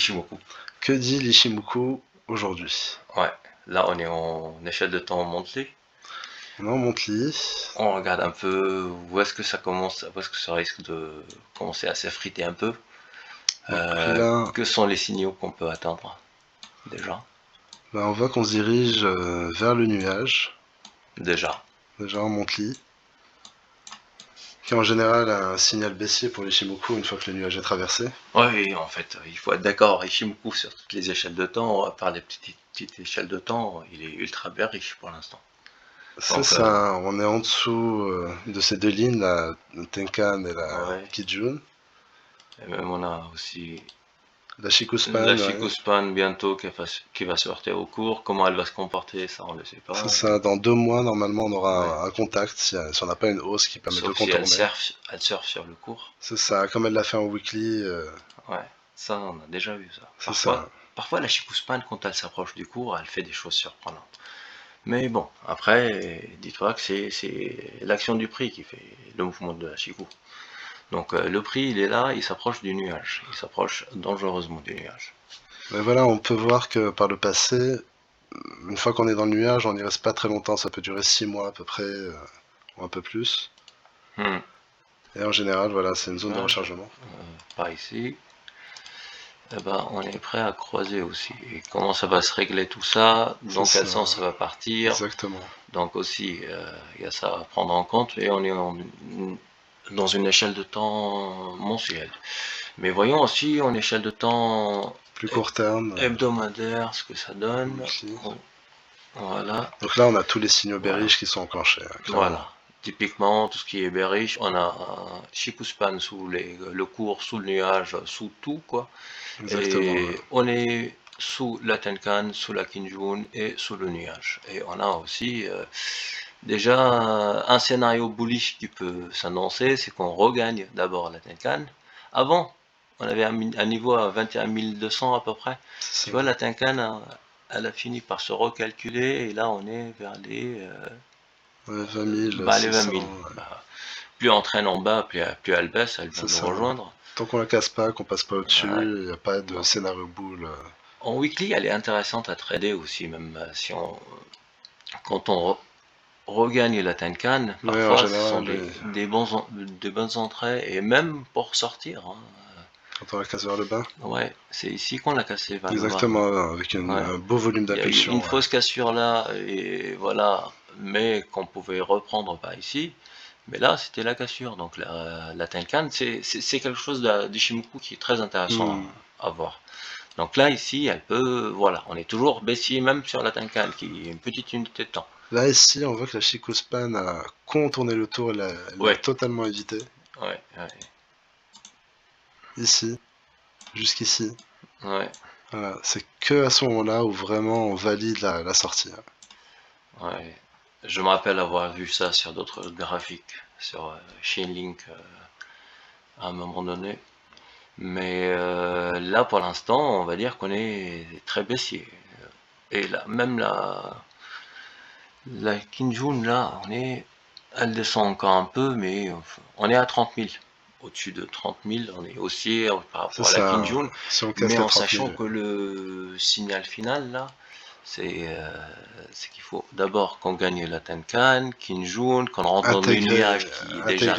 l'Ishimoku. Que dit l'Ishimoku aujourd'hui? Ouais, là on est en échelle de temps monthly. On est en monthly. On regarde un peu où est-ce que ça commence, où est-ce que ça risque de commencer à s'effriter un peu. Donc là, Que sont les signaux qu'on peut atteindre déjà? on voit qu'on se dirige vers le nuage, Déjà. déjà en monthly, qui en général a un signal baissier pour l'Ishimoku une fois que le nuage est traversé. Oui, en fait, il faut être d'accord. Ishimoku sur toutes les échelles de temps, à part les petites échelles de temps, il est ultra bearish pour l'instant. C'est ça, on est en dessous de ces deux lignes, la Tenkan et la Ouais. Kijun. Et même on a aussi La Shikuspan, la Shikuspan bientôt qui va sortir au cours. Comment elle va se comporter, ça on ne le sait pas. C'est ça, dans 2 mois, normalement, on aura un contact si on n'a pas une hausse qui permet de Sauf contourner. si elle surfe sur le cours. C'est ça, comme elle l'a fait en weekly. Ouais, ça on a déjà vu ça. C'est ça. Parfois la Shikuspan, quand elle s'approche du cours, elle fait des choses surprenantes. Mais bon, après, dis-toi que c'est l'action du prix qui fait le mouvement de la Shiku. Donc le prix, il est là, il s'approche du nuage. Il s'approche dangereusement du nuage. Mais voilà, on peut voir que par le passé, une fois qu'on est dans le nuage, on n'y reste pas très longtemps. Ça peut durer 6 mois à peu près, ou un peu plus. Et en général, voilà, c'est une zone de rechargement. Par ici. Eh ben, on est prêt à croiser aussi. Et comment ça va se régler tout ça? Dans quel sens ça va partir? Exactement. Donc aussi, il y a ça à prendre en compte. Et on est dans une échelle de temps mensuelle. Mais voyons aussi en échelle de temps plus court terme, hebdomadaire, ce que ça donne. Voilà. Donc là, on a tous les signaux bearish qui sont enclenchés. Voilà. Typiquement, tout ce qui est bearish, on a un Shikuspan sous le cours, sous le nuage, sous tout, quoi. Exactement. Et on est sous la Tenkan, sous la Kinjun et sous le nuage. Et on a aussi déjà un scénario bullish qui peut s'annoncer, c'est qu'on regagne d'abord la Tenkan. Avant, on avait un niveau à 21 200 à peu près. Tu vois, la Tenkan, elle a fini par se recalculer et là on est vers les 20 000. les 20 000. Plus on traîne en bas, plus elle baisse, elle vient nous rejoindre. Tant qu'on la casse pas, qu'on passe pas au-dessus, il n'y a pas de scénario bull. En weekly, elle est intéressante à trader aussi, même si quand on regagne la Tenkan, parfois ce sont des bonnes entrées, et même pour sortir. Hein. Quand on la casse vers le bas? Ouais, c'est ici qu'on l'a cassé vers le bas. Exactement, avec un beau volume d'impulsion. Il y a eu une fausse cassure là, et voilà, mais qu'on pouvait reprendre par ici. Mais là, c'était la cassure. Donc la Tenkan, c'est quelque chose d'Ishimoku qui est très intéressant à voir. Donc là, ici, elle peut, voilà, on est toujours baissier même sur la Tenkan, qui est une petite unité de temps. Là, ici, on voit que la Shikuspan a contourné le tour, elle l'a totalement évité. Ouais. Ici, jusqu'ici. Ouais. Voilà, c'est que à ce moment-là où vraiment on valide la sortie. Ouais. Je me rappelle avoir vu ça sur d'autres graphiques, sur Chainlink à un moment donné. Mais là, pour l'instant, on va dire qu'on est très baissier. Et là, même la Kinjun, là, elle descend encore un peu, mais on est à 30 000. Au-dessus de 30 000, on est haussier par rapport à la Kinjun, mais en sachant que le signal final, là, c'est qu'il faut d'abord qu'on gagne la Tenkan, Kinjun, qu'on rentre dans le nuage qui est déjà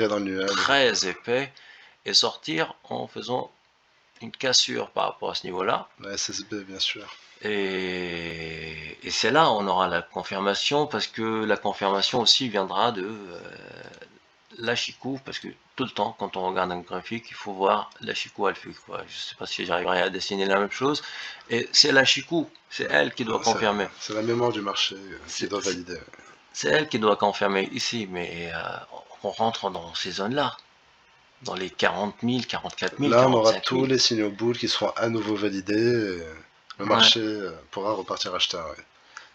très épais, et sortir en faisant une cassure par rapport à ce niveau-là. La SSB, bien sûr. Et c'est là où on aura la confirmation, parce que la confirmation aussi viendra de la Shiku, parce que tout le temps, quand on regarde un graphique, il faut voir la Shiku Alpha. Je ne sais pas si j'arriverai à dessiner la même chose. Et c'est la Shiku, c'est elle qui doit confirmer. C'est la mémoire du marché qui doit valider. C'est elle qui doit confirmer ici, mais on rentre dans ces zones-là. Dans les 40 000, 44 000, là, on aura tous les signaux bulles qui seront à nouveau validés. Et le marché pourra repartir acheter. Ouais.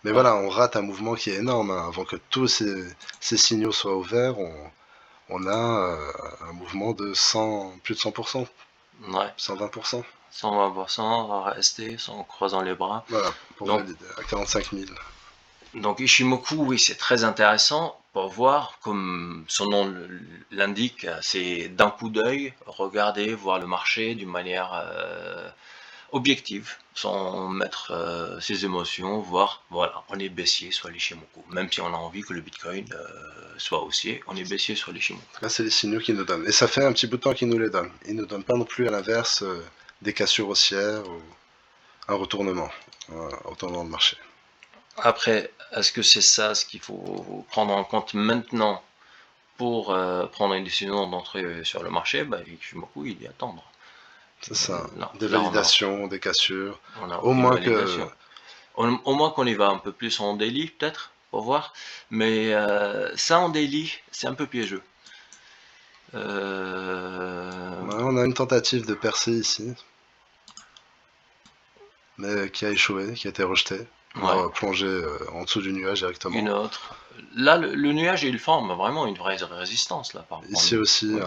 Mais voilà, on rate un mouvement qui est énorme. Hein. Avant que tous ces signaux soient ouverts, on a un mouvement de plus de 100%. Ouais. 120%. 120%, on va rester en croisant les bras. Voilà, pour valider à 45 000. Donc Ishimoku, oui, c'est très intéressant pour voir, comme son nom l'indique, c'est d'un coup d'œil, regarder, voir le marché d'une manière objective, sans mettre ses émotions, voir, voilà, on est baissier sur l'Ichimoku. Même si on a envie que le Bitcoin soit haussier, on est baissier sur l'Ichimoku. Là, c'est les signaux qu'ils nous donnent. Et ça fait un petit bout de temps qu'ils nous les donnent. Ils ne nous donnent pas non plus à l'inverse des cassures haussières ou un retournement au tournant de marché. Après, est-ce que c'est ça ce qu'il faut prendre en compte maintenant pour prendre une décision d'entrer sur le marché? Ichimoku, il y attendre. C'est ça, des validations, des cassures. Au moins qu'on y va un peu plus en daily, peut-être, pour voir. Mais ça, en daily, c'est un peu piégeux. On a une tentative de percer ici, mais qui a échoué, qui a été rejetée. On va plonger en dessous du nuage directement. Une autre. Là, le nuage, il forme vraiment une vraie résistance. Là, ici aussi, ouais.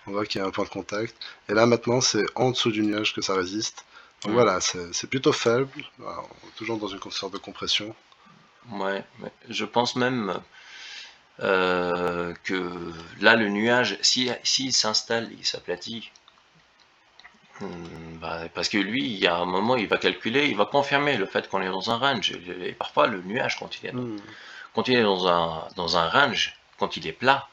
On voit qu'il y a un point de contact. Et là, maintenant, c'est en dessous du nuage que ça résiste. Donc voilà, c'est plutôt faible. Alors, toujours dans une sorte de compression. Ouais, mais je pense même que là, le nuage, s'il s'installe, il s'aplatit. Parce que lui, il y a un moment, il va calculer, il va confirmer le fait qu'on est dans un range. Et parfois, le nuage, quand il est dans un range, quand il est plat,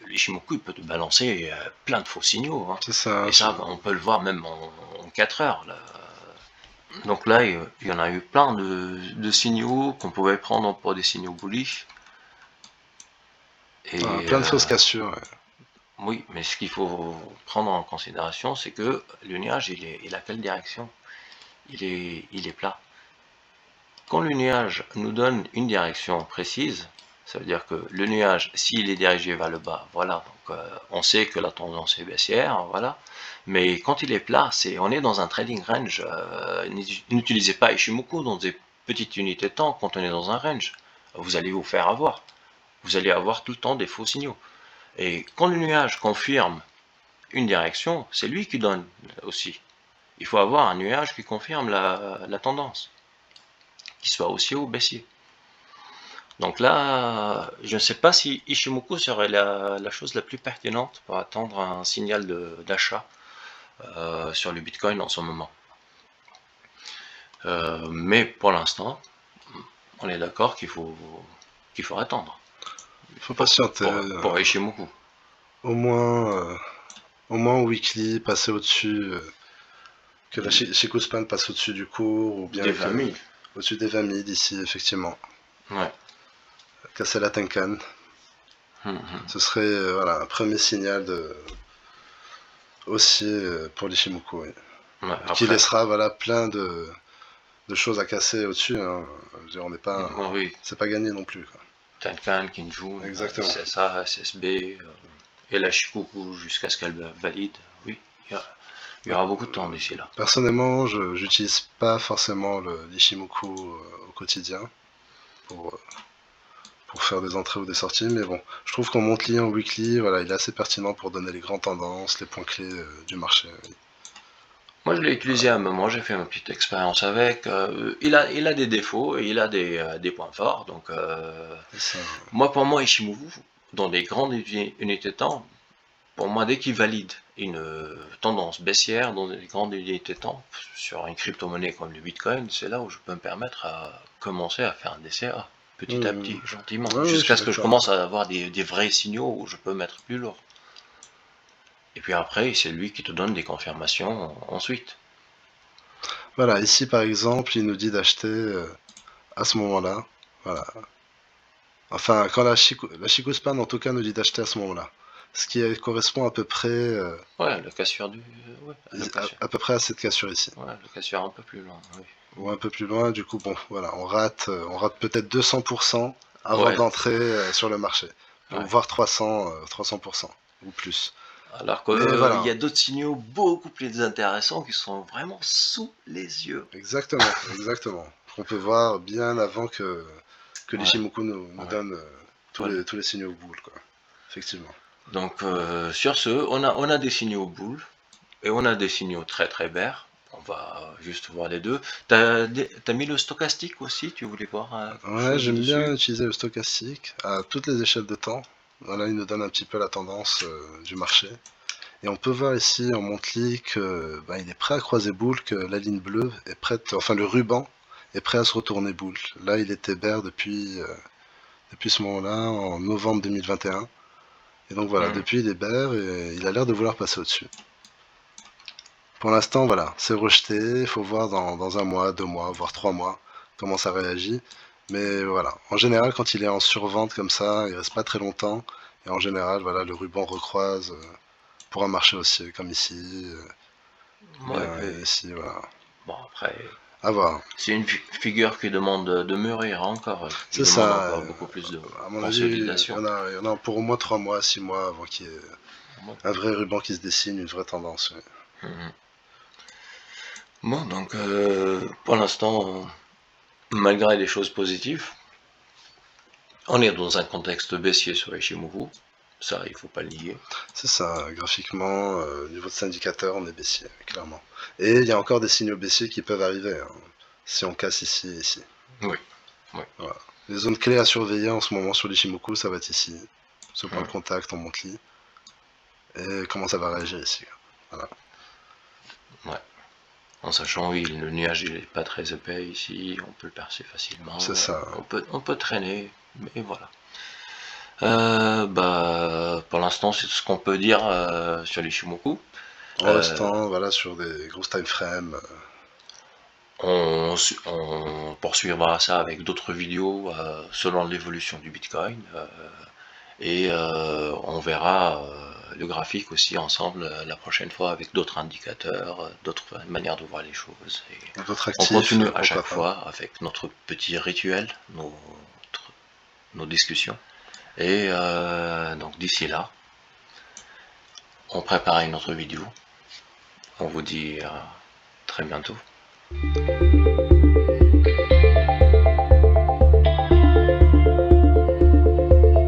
l'Ichimoku peut te balancer plein de faux signaux. Hein. C'est ça. Et ça, on peut le voir même en 4 heures. Là. Donc là, il y en a eu plein de signaux qu'on pouvait prendre pour des signaux bullish. Et plein de fausses cassures. Ouais. Oui, mais ce qu'il faut prendre en considération, c'est que le nuage, il a quelle direction? Il est plat. Quand le nuage nous donne une direction précise, ça veut dire que le nuage, s'il est dirigé vers le bas, voilà, donc on sait que la tendance est baissière, voilà. Mais quand il est plat, on est dans un trading range. N'utilisez pas Ichimoku dans des petites unités de temps quand on est dans un range. Vous allez vous faire avoir. Vous allez avoir tout le temps des faux signaux. Et quand le nuage confirme une direction, c'est lui qui donne aussi. Il faut avoir un nuage qui confirme la tendance, qu'il soit haussier ou baissier. Donc là, je ne sais pas si Ichimoku serait la chose la plus pertinente pour attendre un signal d'achat sur le Bitcoin en ce moment. Mais pour l'instant, on est d'accord qu'il faut attendre. Il faut patienter. Pour Ichimoku. Au moins weekly, passer au-dessus, que la Chikuspan passe au-dessus du cours, ou bien des 20 000. Au-dessus des 20 000 ici, effectivement. Ouais. Casser la Tenkan. Ce serait un premier signal haussier pour l'Ichimoku. Oui. Ouais, qui laissera plein de choses à casser au-dessus. Hein. Je veux dire, on n'est pas. C'est pas gagné non plus. Quoi. Tenkan, Kinjun, exactement. SSA, SSB, et la Shikoku jusqu'à ce qu'elle valide. Oui, il y aura beaucoup de temps d'ici là. Personnellement, je n'utilise pas forcément l'Ichimoku au quotidien pour faire des entrées ou des sorties, mais bon, je trouve qu'en monthly, en weekly, il est assez pertinent pour donner les grandes tendances, les points clés du marché. Moi, je l'ai utilisé à un moment, j'ai fait ma petite expérience avec. Il a des défauts et il a des points forts. Donc, pour moi, Ichimoku, dans des grandes unités de temps, pour moi, dès qu'il valide une tendance baissière dans des grandes unités de temps sur une crypto-monnaie comme le Bitcoin, c'est là où je peux me permettre à commencer à faire un DCA petit à petit, gentiment, jusqu'à ce que je commence à avoir des vrais signaux où je peux mettre plus lourd. Et puis après, c'est lui qui te donne des confirmations ensuite. Voilà, ici par exemple, il nous dit d'acheter à ce moment-là. Voilà. Enfin, quand la Chikuspan en tout cas nous dit d'acheter à ce moment-là. Ce qui correspond à peu près. Ouais, la cassure du. Ouais, à peu près à cette cassure ici. Ouais, la cassure un peu plus loin. Oui. Ou un peu plus loin, du coup, bon, voilà, on rate peut-être 200% avant d'entrer sur le marché. Voire 300% ou plus. Alors qu'il y a d'autres signaux beaucoup plus intéressants qui sont vraiment sous les yeux. Exactement, exactement. On peut voir bien avant que l'Ichimoku nous donne tous les signaux boules, quoi. Effectivement. Donc sur ce, on a des signaux boules et on a des signaux très très bears. On va juste voir les deux. T'as mis le stochastique aussi, tu voulais voir ouais, j'aime bien utiliser le stochastique à toutes les échelles de temps. Voilà, il nous donne un petit peu la tendance du marché. Et on peut voir ici en monthly que il est prêt à croiser boule, que la ligne bleue est prête, enfin le ruban est prêt à se retourner boule. Là, il était bear depuis ce moment-là, en novembre 2021. Et donc voilà, depuis il est bear et il a l'air de vouloir passer au-dessus. Pour l'instant, voilà, c'est rejeté. Il faut voir dans 1 mois, 2 mois, voire 3 mois comment ça réagit. Mais voilà, en général, quand il est en survente comme ça, il reste pas très longtemps. Et en général, voilà, le ruban recroise pour un marché haussier comme ici. Ici, voilà. Bon, après, à voir. C'est une figure qui demande de mûrir encore. C'est ça. Encore beaucoup plus de à mon consolidation. Avis, il y en a pour au moins 3 mois, 6 mois avant qu'il y ait un vrai ruban qui se dessine, une vraie tendance. Oui. Bon, donc pour l'instant, malgré les choses positives, on est dans un contexte baissier sur Ishimoku. Ça, il faut pas le nier. C'est ça, graphiquement, au niveau de syndicateur, on est baissier, clairement. Et il y a encore des signaux baissiers qui peuvent arriver, hein, si on casse ici et ici. Oui. Voilà. Les zones clés à surveiller en ce moment sur l'Ishimoku, ça va être ici, ce point de contact en monthly. Et comment ça va réagir ici. Voilà. Ouais. En sachant, oui, le nuage il est pas très épais ici, on peut le percer facilement. C'est ça. On peut traîner, mais voilà. Pour l'instant, c'est tout ce qu'on peut dire sur l'Ishimoku. En restant, voilà, sur des grosses time frames. On poursuivra ça avec d'autres vidéos selon l'évolution du Bitcoin et on verra le graphique aussi ensemble la prochaine fois avec d'autres indicateurs, d'autres manières de voir les choses. Et on continue à chaque fois avec notre petit rituel, nos discussions. Et donc d'ici là, on prépare une autre vidéo. On vous dit à très bientôt.